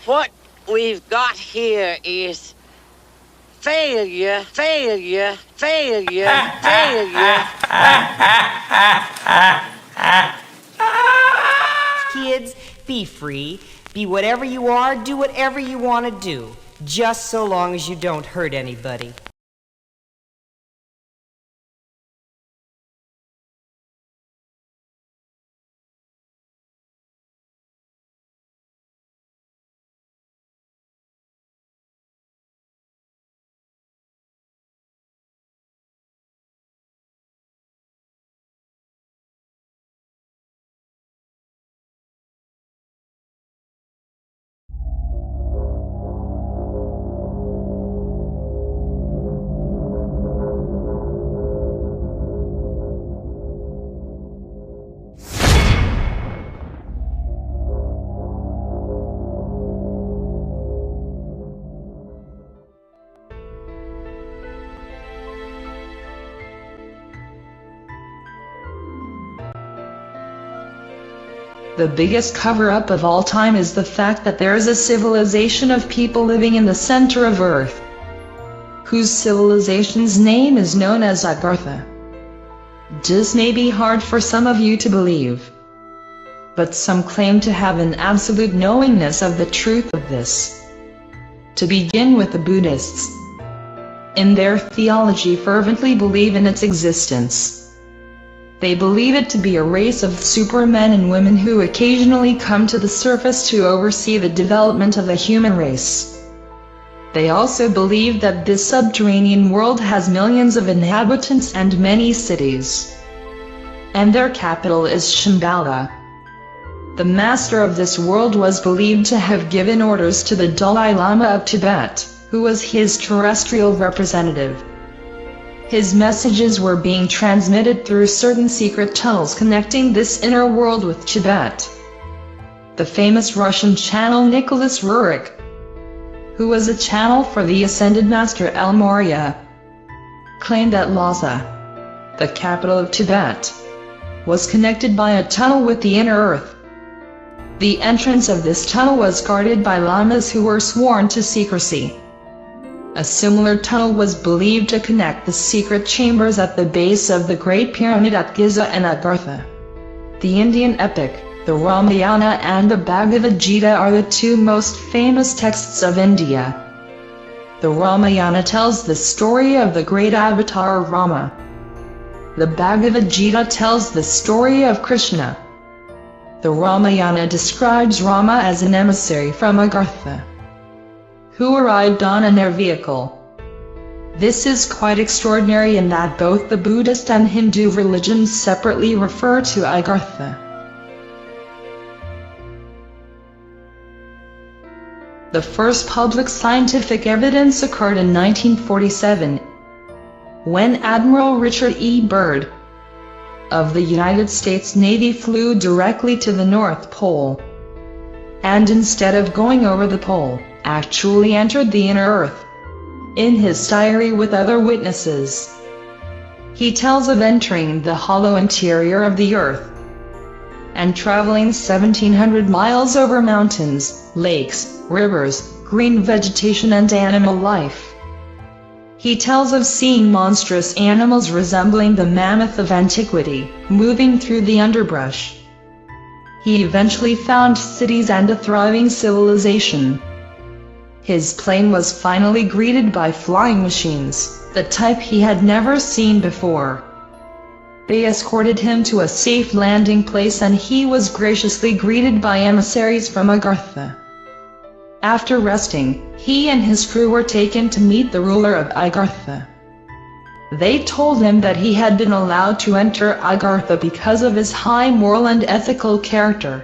What we've got here is failure, failure, failure, failure. Kids, be free. Be whatever you are, do whatever you want to do. Just so long as you don't hurt anybody. The biggest cover-up of all time is the fact that there is a civilization of people living in the center of Earth, whose civilization's name is known as Agartha. This may be hard for some of you to believe, but some claim to have an absolute knowingness of the truth of this. To begin with, the Buddhists, in their theology, fervently believe in its existence. They believe it to be a race of supermen and women who occasionally come to the surface to oversee the development of the human race. They also believe that this subterranean world has millions of inhabitants and many cities, and their capital is Shamballa. The master of this world was believed to have given orders to the Dalai Lama of Tibet, who was his terrestrial representative. His messages were being transmitted through certain secret tunnels connecting this inner world with Tibet. The famous Russian channel Nicholas Rurik, who was a channel for the ascended master El Morya, claimed that Lhasa, the capital of Tibet, was connected by a tunnel with the inner earth. The entrance of this tunnel was guarded by lamas who were sworn to secrecy. A similar tunnel was believed to connect the secret chambers at the base of the Great Pyramid at Giza and Agartha. The Indian epic, the Ramayana and the Bhagavad Gita are the two most famous texts of India. The Ramayana tells the story of the great avatar Rama. The Bhagavad Gita tells the story of Krishna. The Ramayana describes Rama as an emissary from Agartha, who arrived on an air vehicle. This is quite extraordinary in that both the Buddhist and Hindu religions separately refer to Agartha. The first public scientific evidence occurred in 1947, when Admiral Richard E. Byrd of the United States Navy flew directly to the North Pole, and instead of going over the pole, actually entered the inner earth. In his diary with other witnesses, he tells of entering the hollow interior of the earth and traveling 1,700 miles over mountains, lakes, rivers, green vegetation and animal life. He tells of seeing monstrous animals resembling the mammoth of antiquity, moving through the underbrush. He eventually found cities and a thriving civilization. His plane was finally greeted by flying machines, the type he had never seen before. They escorted him to a safe landing place and he was graciously greeted by emissaries from Agartha. After resting, he and his crew were taken to meet the ruler of Agartha. They told him that he had been allowed to enter Agartha because of his high moral and ethical character.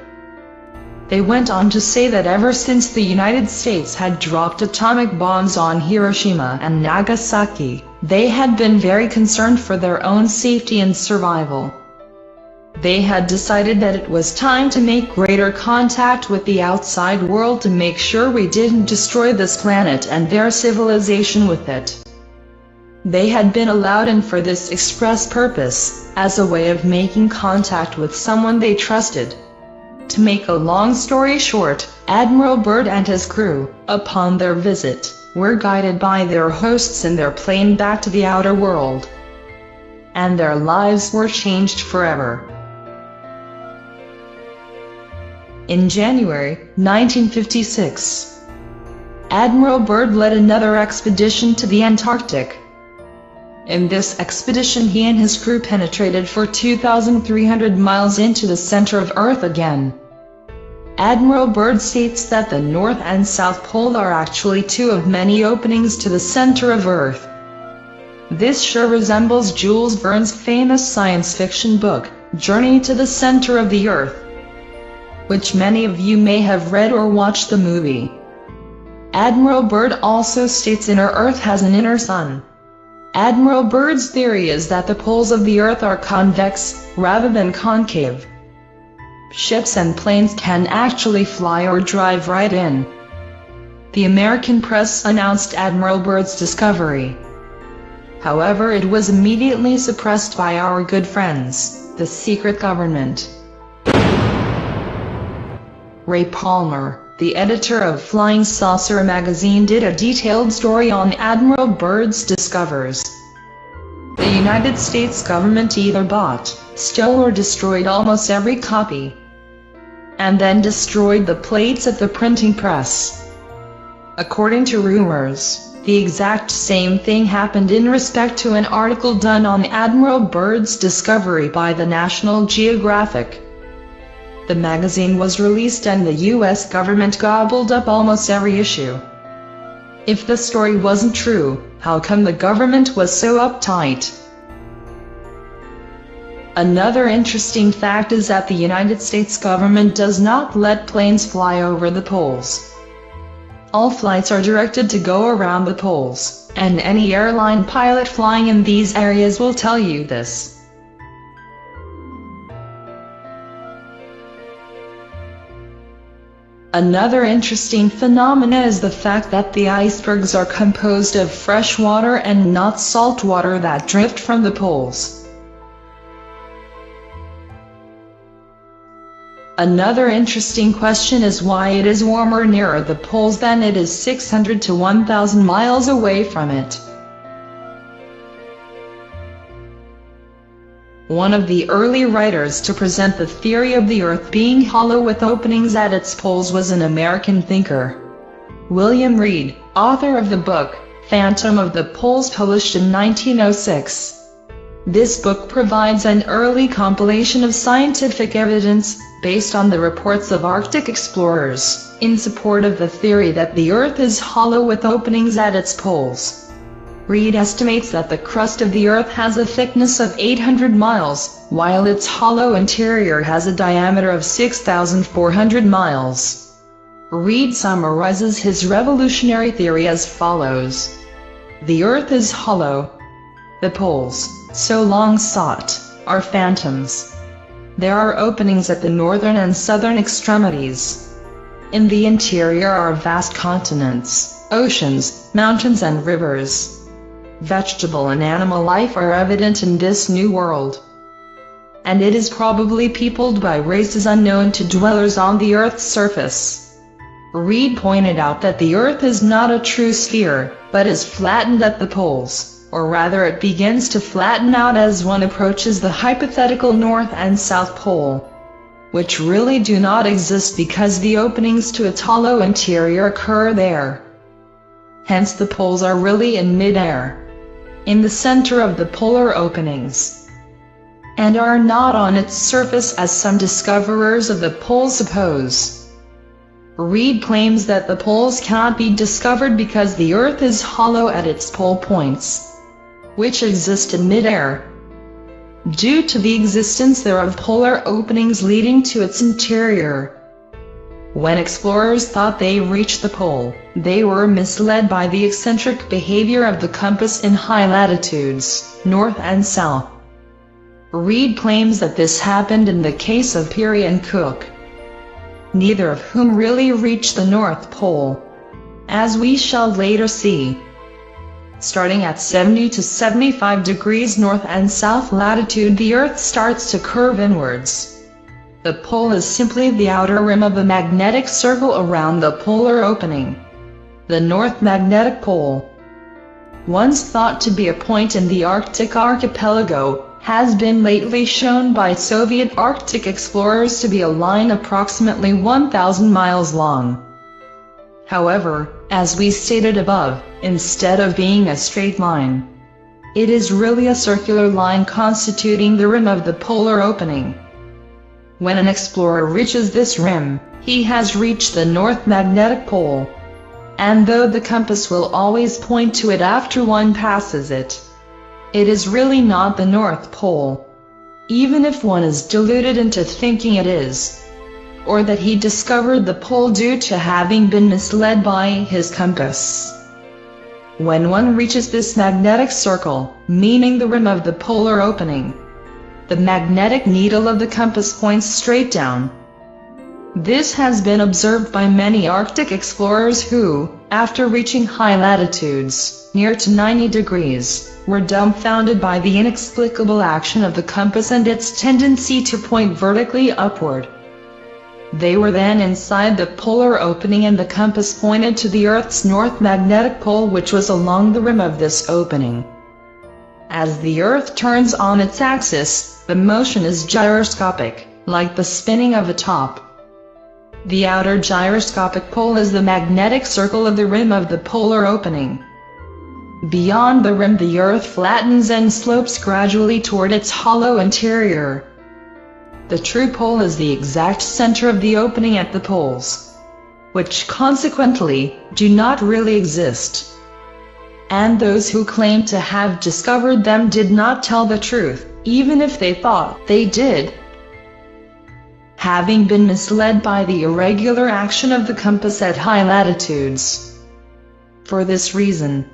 They went on to say that ever since the United States had dropped atomic bombs on Hiroshima and Nagasaki, they had been very concerned for their own safety and survival. They had decided that it was time to make greater contact with the outside world to make sure we didn't destroy this planet and their civilization with it. They had been allowed in for this express purpose, as a way of making contact with someone they trusted. To make a long story short, Admiral Byrd and his crew, upon their visit, were guided by their hosts in their plane back to the outer world. And their lives were changed forever. In January 1956, Admiral Byrd led another expedition to the Antarctic. In this expedition he and his crew penetrated for 2,300 miles into the center of Earth again. Admiral Byrd states that the North and South Pole are actually two of many openings to the center of Earth. This sure resembles Jules Verne's famous science fiction book, Journey to the Center of the Earth, which many of you may have read or watched the movie. Admiral Byrd also states inner Earth has an inner sun. Admiral Byrd's theory is that the poles of the Earth are convex, rather than concave. Ships and planes can actually fly or drive right in. The American press announced Admiral Byrd's discovery. However, it was immediately suppressed by our good friends, the secret government. Ray Palmer, the editor of Flying Saucer magazine, did a detailed story on Admiral Byrd's discoveries. The United States government either bought, stole or destroyed almost every copy, and then destroyed the plates at the printing press. According to rumors, the exact same thing happened in respect to an article done on Admiral Byrd's discovery by the National Geographic. The magazine was released and the US government gobbled up almost every issue. If the story wasn't true, how come the government was so uptight? Another interesting fact is that the United States government does not let planes fly over the poles. All flights are directed to go around the poles, and any airline pilot flying in these areas will tell you this. Another interesting phenomena is the fact that the icebergs are composed of fresh water and not salt water that drift from the poles. Another interesting question is why it is warmer nearer the poles than it is 600 to 1,000 miles away from it. One of the early writers to present the theory of the Earth being hollow with openings at its poles was an American thinker, William Reed, author of the book, Phantom of the Poles, published in 1906. This book provides an early compilation of scientific evidence, based on the reports of Arctic explorers, in support of the theory that the Earth is hollow with openings at its poles. Reed estimates that the crust of the Earth has a thickness of 800 miles, while its hollow interior has a diameter of 6,400 miles. Reed summarizes his revolutionary theory as follows. The Earth is hollow. The poles, so long sought, are phantoms. There are openings at the northern and southern extremities. In the interior are vast continents, oceans, mountains and rivers. Vegetable and animal life are evident in this new world, and it is probably peopled by races unknown to dwellers on the Earth's surface. Reed pointed out that the Earth is not a true sphere, but is flattened at the poles, or rather it begins to flatten out as one approaches the hypothetical North and South Pole, which really do not exist because the openings to its hollow interior occur there. Hence the poles are really in mid-air, in the center of the polar openings, and are not on its surface as some discoverers of the poles suppose. Reed claims that the poles cannot be discovered because the Earth is hollow at its pole points, which exist in mid-air, due to the existence there of polar openings leading to its interior. When explorers thought they reached the pole, they were misled by the eccentric behavior of the compass in high latitudes, north and south. Reed claims that this happened in the case of Peary and Cook, neither of whom really reached the North Pole, as we shall later see. Starting at 70 to 75 degrees north and south latitude, the Earth starts to curve inwards. The pole is simply the outer rim of the magnetic circle around the polar opening. The North Magnetic Pole, once thought to be a point in the Arctic archipelago, has been lately shown by Soviet Arctic explorers to be a line approximately 1,000 miles long. However, as we stated above, instead of being a straight line, it is really a circular line constituting the rim of the polar opening. When an explorer reaches this rim, he has reached the North Magnetic Pole. And though the compass will always point to it after one passes it, it is really not the North Pole, even if one is deluded into thinking it is, or that he discovered the pole due to having been misled by his compass. When one reaches this magnetic circle, meaning the rim of the polar opening, the magnetic needle of the compass points straight down. This has been observed by many Arctic explorers who, after reaching high latitudes, near to 90 degrees, were dumbfounded by the inexplicable action of the compass and its tendency to point vertically upward. They were then inside the polar opening and the compass pointed to the Earth's North Magnetic Pole, which was along the rim of this opening. As the Earth turns on its axis, the motion is gyroscopic, like the spinning of a top. The outer gyroscopic pole is the magnetic circle of the rim of the polar opening. Beyond the rim, the Earth flattens and slopes gradually toward its hollow interior. The true pole is the exact center of the opening at the poles, which consequently do not really exist. And those who claim to have discovered them did not tell the truth, even if they thought they did. Having been misled by the irregular action of the compass at high latitudes. For this reason,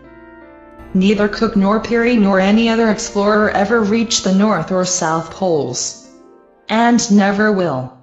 neither Cook nor Peary nor any other explorer ever reached the North or South Poles, and never will.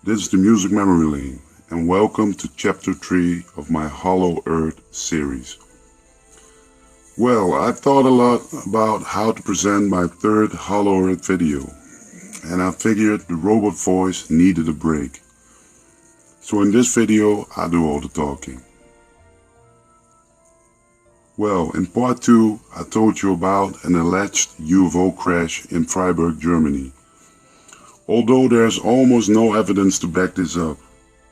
This is the Music Memory Lane, and welcome to Chapter 3 of my Hollow Earth series. Well, I thought a lot about how to present my third Hollow Earth video, and I figured the robot voice needed a break. So in this video, I do all the talking. Well, in part 2, I told you about an alleged UFO crash in Freiburg, Germany. Although there's almost no evidence to back this up,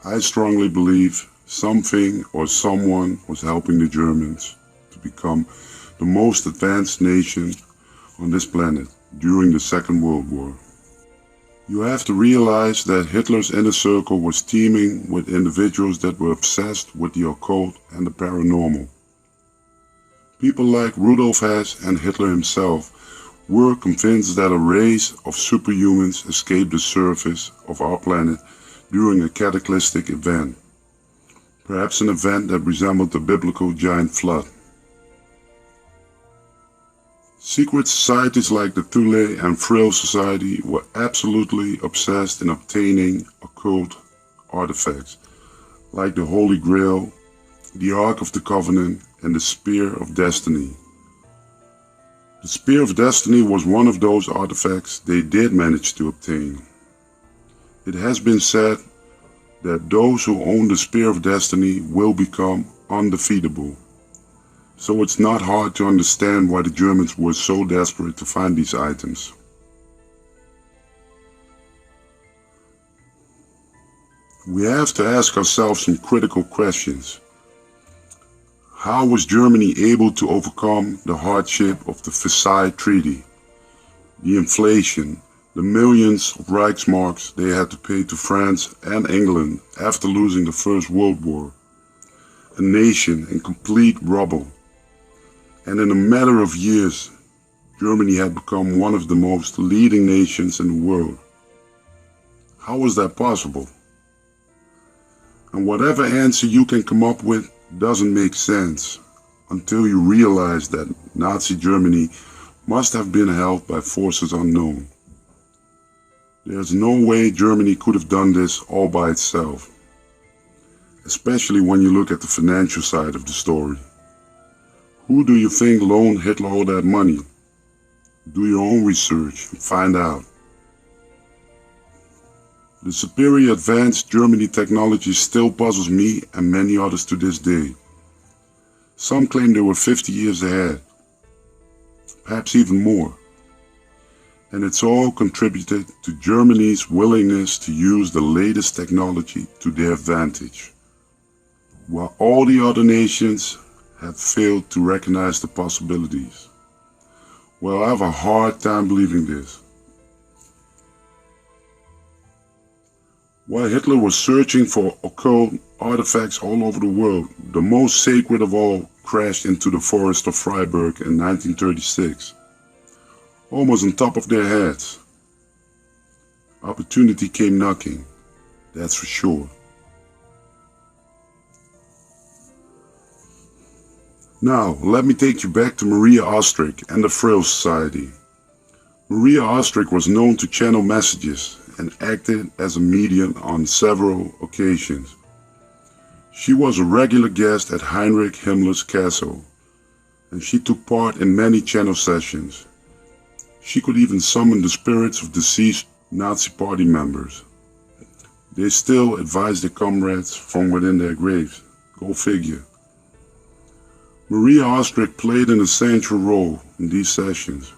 I strongly believe something or someone was helping the Germans to become the most advanced nation on this planet during the Second World War. You have to realize that Hitler's inner circle was teeming with individuals that were obsessed with the occult and the paranormal. People like Rudolf Hess and Hitler himself were convinced that a race of superhumans escaped the surface of our planet during a cataclysmic event, perhaps an event that resembled the biblical giant flood. Secret societies like the Thule and Vril Society were absolutely obsessed in obtaining occult artifacts, like the Holy Grail, the Ark of the Covenant, and the Spear of Destiny. The Spear of Destiny was one of those artifacts they did manage to obtain. It has been said that those who own the Spear of Destiny will become undefeatable. So it's not hard to understand why the Germans were so desperate to find these items. We have to ask ourselves some critical questions. How was Germany able to overcome the hardship of the Versailles Treaty, the inflation, the millions of Reichsmarks they had to pay to France and England after losing the First World War, a nation in complete rubble? And in a matter of years, Germany had become one of the most leading nations in the world. How was that possible? And whatever answer you can come up with doesn't make sense until you realize that Nazi Germany must have been held by forces unknown. There's no way Germany could have done this all by itself, especially when you look at the financial side of the story. Who do you think loaned Hitler all that money? Do your own research and find out. The superior advanced Germany technology still puzzles me and many others to this day. Some claim they were 50 years ahead, perhaps even more. And it's all contributed to Germany's willingness to use the latest technology to their advantage, while all the other nations have failed to recognize the possibilities. Well, I have a hard time believing this. While Hitler was searching for occult artifacts all over the world, the most sacred of all crashed into the forest of Freiburg in 1936, almost on top of their heads. Opportunity came knocking, that's for sure. Now, let me take you back to Maria Ostrich and the Vril Society. Maria Ostrich was known to channel messages and acted as a medium on several occasions. She was a regular guest at Heinrich Himmler's castle, and she took part in many channel sessions. She could even summon the spirits of deceased Nazi party members. They still advise their comrades from within their graves. Go figure. Maria Ostrich played an essential role in these sessions,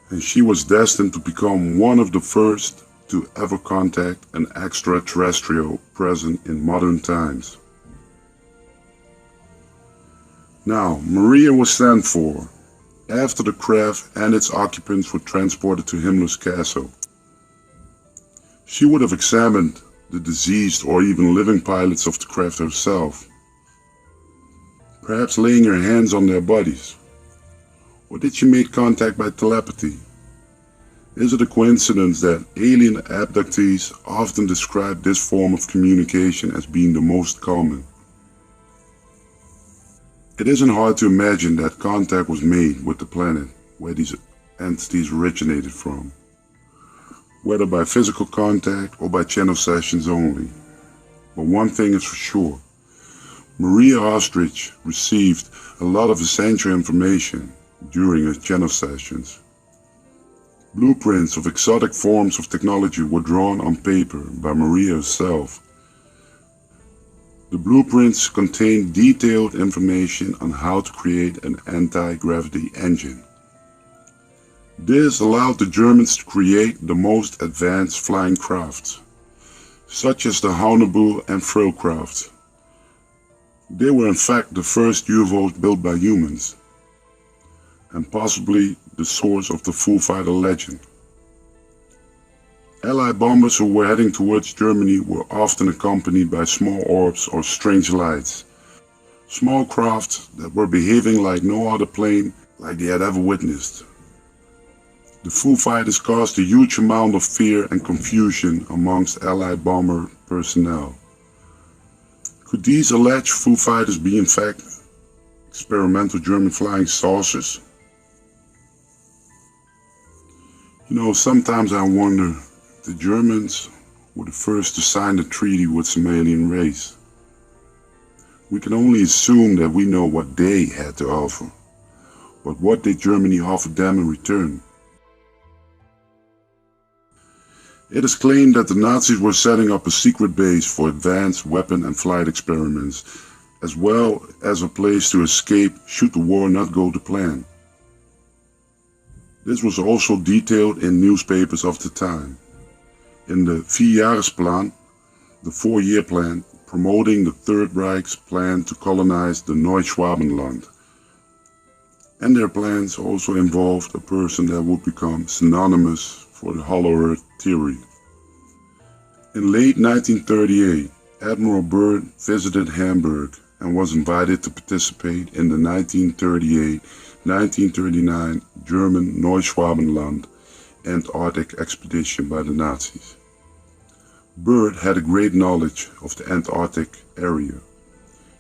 and she was destined to become one of the first to ever contact an extraterrestrial present in modern times. Now, Maria was sent for after the craft and its occupants were transported to Himmler's castle. She would have examined the deceased or even living pilots of the craft herself, perhaps laying her hands on their bodies. Or did she make contact by telepathy? Is it a coincidence that alien abductees often describe this form of communication as being the most common? It isn't hard to imagine that contact was made with the planet where these entities originated from. whether by physical contact or by channel sessions only. But one thing is for sure, Maria Ostrich received a lot of essential information during her channel sessions. Blueprints of exotic forms of technology were drawn on paper by Maria herself. The blueprints contained detailed information on how to create an anti-gravity engine. This allowed the Germans to create the most advanced flying crafts, such as the Haunebu and Vril craft. They were in fact the first UFOs built by humans, and possibly the source of the Foo Fighter legend. Allied bombers who were heading towards Germany were often accompanied by small orbs or strange lights, small crafts that were behaving like no other plane like they had ever witnessed. The Foo Fighters caused a huge amount of fear and confusion amongst Allied bomber personnel. Could these alleged Foo Fighters be in fact experimental German flying saucers? You know, sometimes I wonder if the Germans were the first to sign the treaty with some alien race. We can only assume that we know what they had to offer, but what did Germany offer them in return? It is claimed that the Nazis were setting up a secret base for advanced weapon and flight experiments, as well as a place to escape should the war not go to plan. This was also detailed in newspapers of the time. In the Vierjahresplan, the 4-year plan, promoting the Third Reich's plan to colonize the Neuschwabenland. And their plans also involved a person that would become synonymous for the Hollow Earth theory. In late 1938, Admiral Byrd visited Hamburg and was invited to participate in the 1938-1939 German Neuschwabenland Antarctic expedition by the Nazis. Byrd had a great knowledge of the Antarctic area.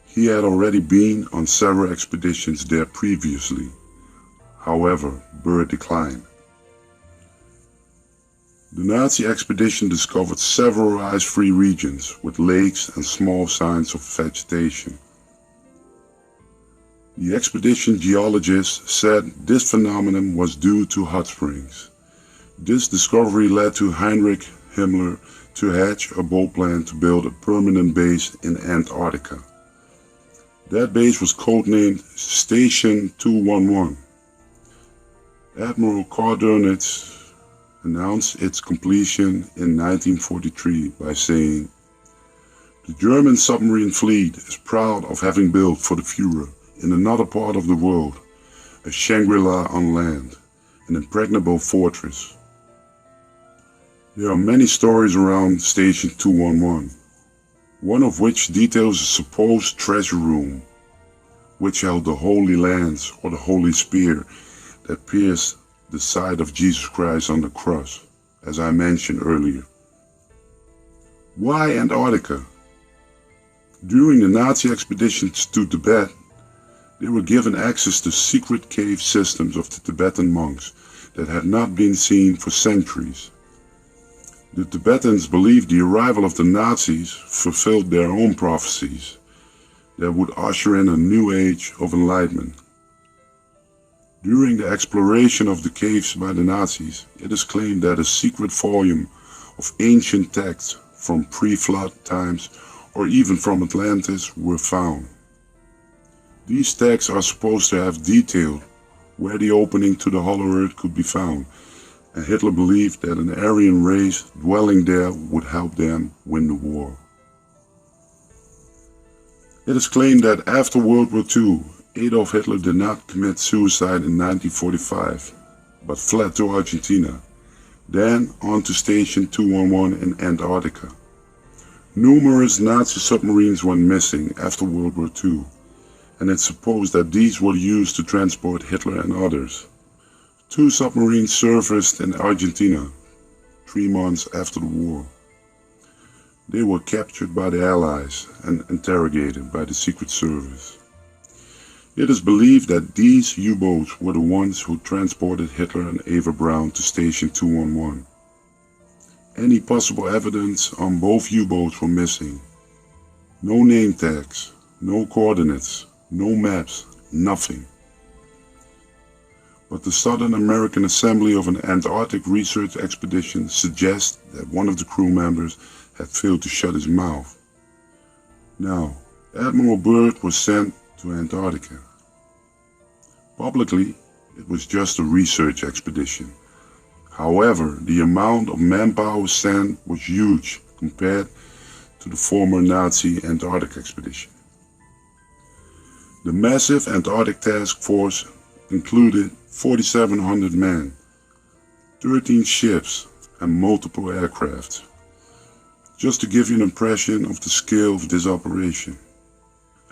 He had already been on several expeditions there previously. However, Byrd declined. The Nazi expedition discovered several ice-free regions with lakes and small signs of vegetation. The expedition geologists said this phenomenon was due to hot springs. This discovery led to Heinrich Himmler to hatch a bold plan to build a permanent base in Antarctica. That base was codenamed Station 211. Admiral Kardernitz announced its completion in 1943 by saying, "The German submarine fleet is proud of having built for the Führer in another part of the world a Shangri-La on land, an impregnable fortress." There are many stories around Station 211, one of which details a supposed treasure room, which held the Holy Lance or the Holy Spear that pierced the side of Jesus Christ on the cross, as I mentioned earlier. Why Antarctica? During the Nazi expeditions to Tibet, they were given access to secret cave systems of the Tibetan monks that had not been seen for centuries. The Tibetans believed the arrival of the Nazis fulfilled their own prophecies that would usher in a new age of enlightenment. During the exploration of the caves by the Nazis, it is claimed that a secret volume of ancient texts from pre-flood times or even from Atlantis were found. These texts are supposed to have detailed where the opening to the Hollow Earth could be found, and Hitler believed that an Aryan race dwelling there would help them win the war. It is claimed that after World War II, Adolf Hitler did not commit suicide in 1945, but fled to Argentina, then on to Station 211 in Antarctica. Numerous Nazi submarines went missing after World War II, and it's supposed that these were used to transport Hitler and others. 2 submarines surfaced in Argentina 3 months after the war. They were captured by the Allies and interrogated by the Secret Service. It is believed that these U-boats were the ones who transported Hitler and Eva Braun to Station 211. Any possible evidence on both U-boats were missing. No name tags, no coordinates, no maps, nothing. But the Southern American Assembly of an Antarctic Research Expedition suggests that one of the crew members had failed to shut his mouth. Now, Admiral Byrd was sent to Antarctica. Publicly, it was just a research expedition. However, the amount of manpower sent was huge compared to the former Nazi Antarctic expedition. The massive Antarctic task force included 4,700 men, 13 ships, and multiple aircraft. Just to give you an impression of the scale of this operation.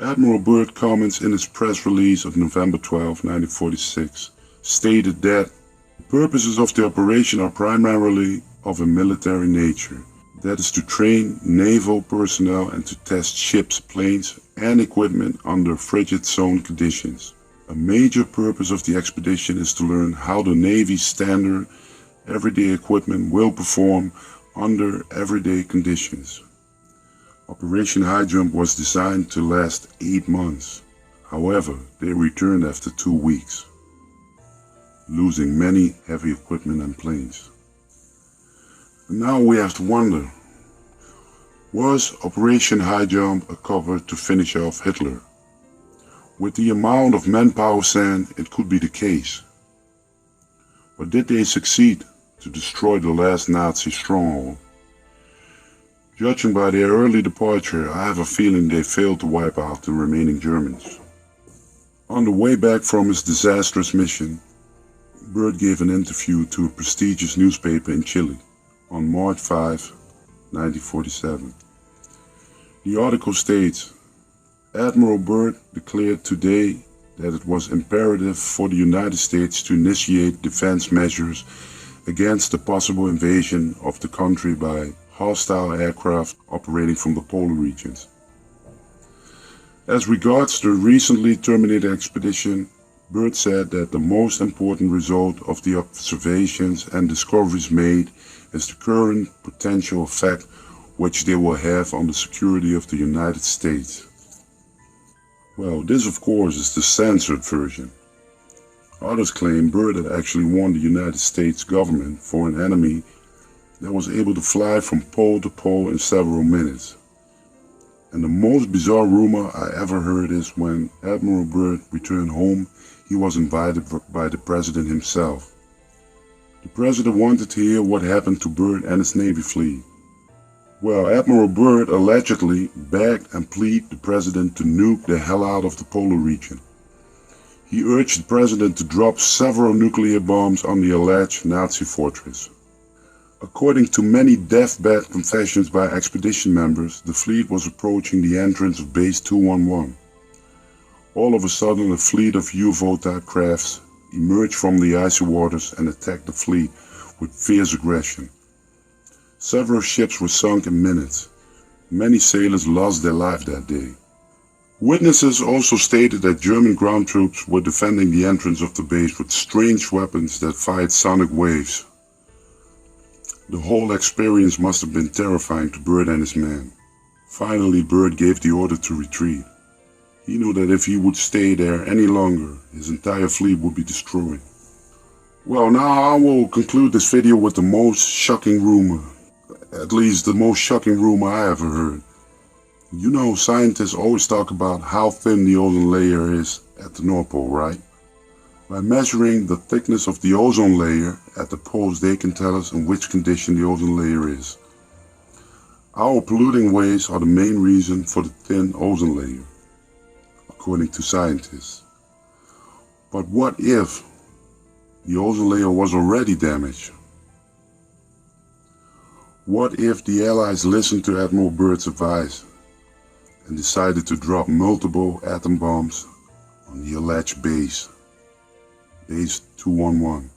Admiral Byrd comments in his press release of November 12, 1946, stated that the purposes of the operation are primarily of a military nature. That is to train naval personnel and to test ships, planes, and equipment under frigid zone conditions. A major purpose of the expedition is to learn how the Navy's standard everyday equipment will perform under everyday conditions. Operation High Jump was designed to last 8 months. However, they returned after 2 weeks, losing many heavy equipment and planes. And now we have to wonder, was Operation High Jump a cover to finish off Hitler? With the amount of manpower sent, it could be the case. But did they succeed to destroy the last Nazi stronghold? Judging by their early departure, I have a feeling they failed to wipe out the remaining Germans. On the way back from his disastrous mission, Byrd gave an interview to a prestigious newspaper in Chile on March 5, 1947. The article states, Admiral Byrd declared today that it was imperative for the United States to initiate defense measures against the possible invasion of the country by hostile aircraft operating from the polar regions. As regards the recently terminated expedition, Byrd said that the most important result of the observations and discoveries made is the current potential effect which they will have on the security of the United States. Well, this of course is the censored version. Others claim Byrd had actually warned the United States government for an enemy that was able to fly from pole to pole in several minutes. And the most bizarre rumor I ever heard is when Admiral Byrd returned home, he was invited by the president himself. The president wanted to hear what happened to Byrd and his Navy fleet. Well, Admiral Byrd allegedly begged and pleaded the president to nuke the hell out of the polar region. He urged the president to drop several nuclear bombs on the alleged Nazi fortress. According to many deathbed confessions by expedition members, the fleet was approaching the entrance of Base 211. All of a sudden, a fleet of UFO-type crafts emerged from the icy waters and attacked the fleet with fierce aggression. Several ships were sunk in minutes. Many sailors lost their life that day. Witnesses also stated that German ground troops were defending the entrance of the base with strange weapons that fired sonic waves. The whole experience must have been terrifying to Byrd and his men. Finally, Byrd gave the order to retreat. He knew that if he would stay there any longer, his entire fleet would be destroyed. Well, now I will conclude this video with the most shocking rumor. At least the most shocking rumor I ever heard. You know, scientists always talk about how thin the ozone layer is at the North Pole, right? By measuring the thickness of the ozone layer at the poles, they can tell us in which condition the ozone layer is. Our polluting waste are the main reason for the thin ozone layer, according to scientists. But what if the ozone layer was already damaged? What if the Allies listened to Admiral Byrd's advice and decided to drop multiple atom bombs on the alleged base 211?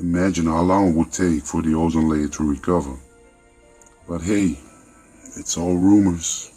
Imagine how long it would take for the ozone layer to recover. But hey, it's all rumors.